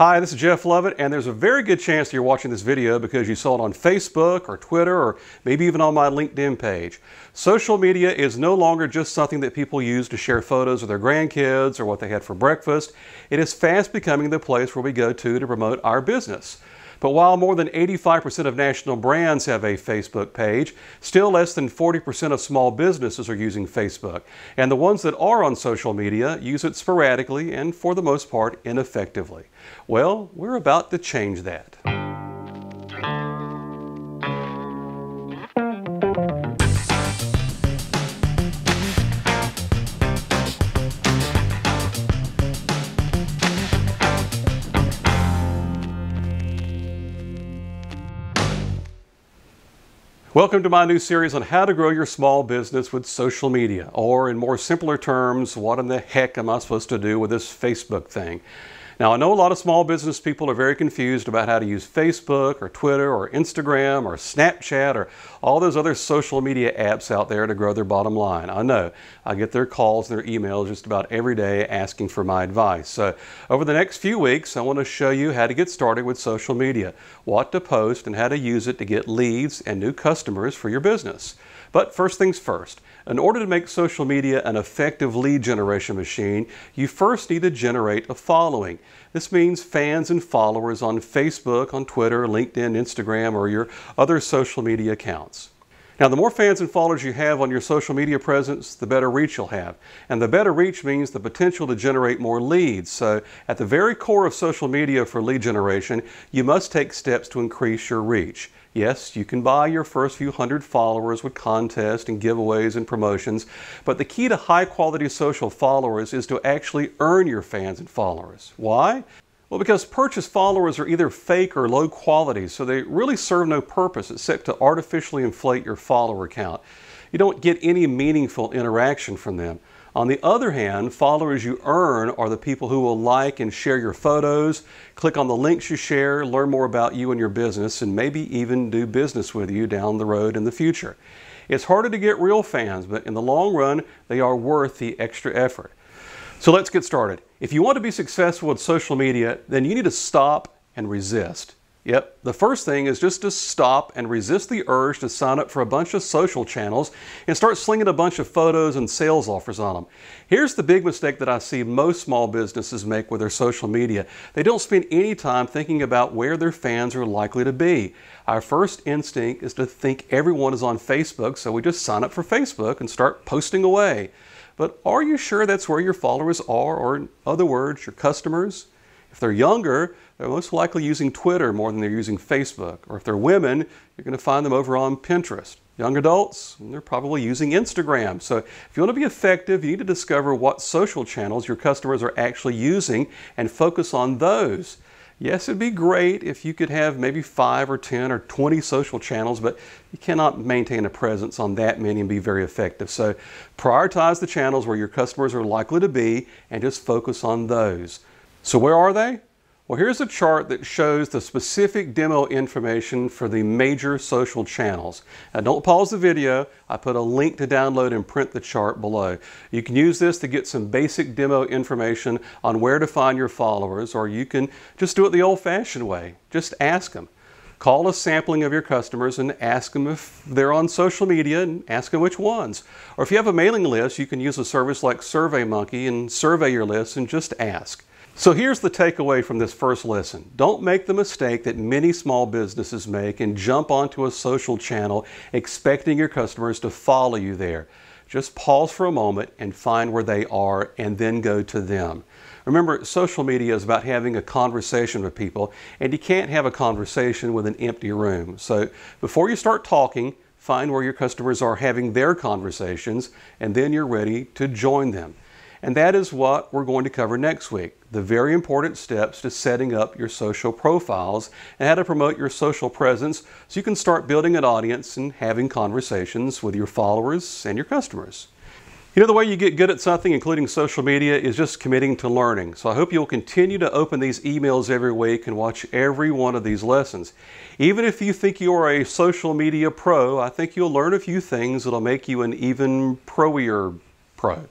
Hi, this is Jeff Lovett, and there's a very good chance you're watching this video because you saw it on Facebook or Twitter or maybe even on my LinkedIn page. Social media is no longer just something that people use to share photos of their grandkids or what they had for breakfast. It is fast becoming the place where we go to promote our business. But while more than 85% of national brands have a Facebook page, still less than 40% of small businesses are using Facebook. And the ones that are on social media use it sporadically and, for the most part, ineffectively. Well, we're about to change that. Welcome to my new series on how to grow your small business with social media, or in more simpler terms, what in the heck am I supposed to do with this Facebook thing? Now, I know a lot of small business people are very confused about how to use Facebook or Twitter or Instagram or Snapchat or all those other social media apps out there to grow their bottom line. I know. I get their calls and their emails just about every day asking for my advice. So over the next few weeks, I want to show you how to get started with social media, what to post, and how to use it to get leads and new customers for your business. But first things first, in order to make social media an effective lead generation machine, you first need to generate a following. This means fans and followers on Facebook, on Twitter, LinkedIn, Instagram, or your other social media accounts. Now, the more fans and followers you have on your social media presence, the better reach you'll have. And the better reach means the potential to generate more leads. So at the very core of social media for lead generation, you must take steps to increase your reach. Yes, you can buy your first few hundred followers with contests and giveaways and promotions, but the key to high-quality social followers is to actually earn your fans and followers. Why? Well, because purchased followers are either fake or low quality, so they really serve no purpose except to artificially inflate your follower count. You don't get any meaningful interaction from them. On the other hand, followers you earn are the people who will like and share your photos, click on the links you share, learn more about you and your business, and maybe even do business with you down the road in the future. It's harder to get real fans, but in the long run, they are worth the extra effort. So let's get started. If you want to be successful with social media, then you need to stop and resist. Yep, the first thing is just to stop and resist the urge to sign up for a bunch of social channels and start slinging a bunch of photos and sales offers on them. Here's the big mistake that I see most small businesses make with their social media. They don't spend any time thinking about where their fans are likely to be. Our first instinct is to think everyone is on Facebook, so we just sign up for Facebook and start posting away. But are you sure that's where your followers are, or in other words, your customers? If they're younger, they're most likely using Twitter more than they're using Facebook. Or if they're women, you're going to find them over on Pinterest. Young adults, they're probably using Instagram. So if you want to be effective, you need to discover what social channels your customers are actually using and focus on those. Yes, it'd be great if you could have maybe 5 or 10 or 20 social channels, but you cannot maintain a presence on that many and be very effective. So prioritize the channels where your customers are likely to be and just focus on those. So where are they? Well, here's a chart that shows the specific demo information for the major social channels. Now, don't pause the video. I put a link to download and print the chart below. You can use this to get some basic demo information on where to find your followers, or you can just do it the old-fashioned way. Just ask them. Call a sampling of your customers and ask them if they're on social media and ask them which ones. Or if you have a mailing list, you can use a service like SurveyMonkey and survey your list and just ask. So here's the takeaway from this first lesson. Don't make the mistake that many small businesses make and jump onto a social channel expecting your customers to follow you there. Just pause for a moment and find where they are and then go to them. Remember, social media is about having a conversation with people, and you can't have a conversation with an empty room. So before you start talking, find where your customers are having their conversations, and then you're ready to join them. And that is what we're going to cover next week, the very important steps to setting up your social profiles and how to promote your social presence so you can start building an audience and having conversations with your followers and your customers. You know, the way you get good at something, including social media, is just committing to learning. So I hope you'll continue to open these emails every week and watch every one of these lessons. Even if you think you are a social media pro, I think you'll learn a few things that'll make you an even pro-ier pro.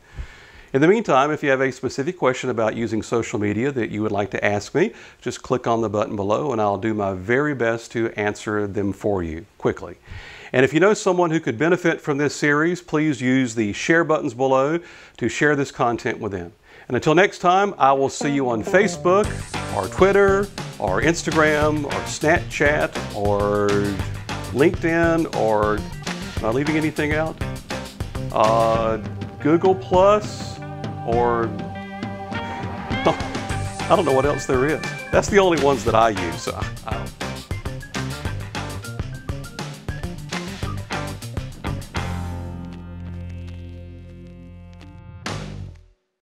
In the meantime, if you have a specific question about using social media that you would like to ask me, just click on the button below and I'll do my very best to answer them for you quickly. And if you know someone who could benefit from this series, please use the share buttons below to share this content with them. And until next time, I will see you on Facebook or Twitter or Instagram or Snapchat or LinkedIn or, am I leaving anything out? Google Plus or, I don't know what else there is. That's the only ones that I use. So I don't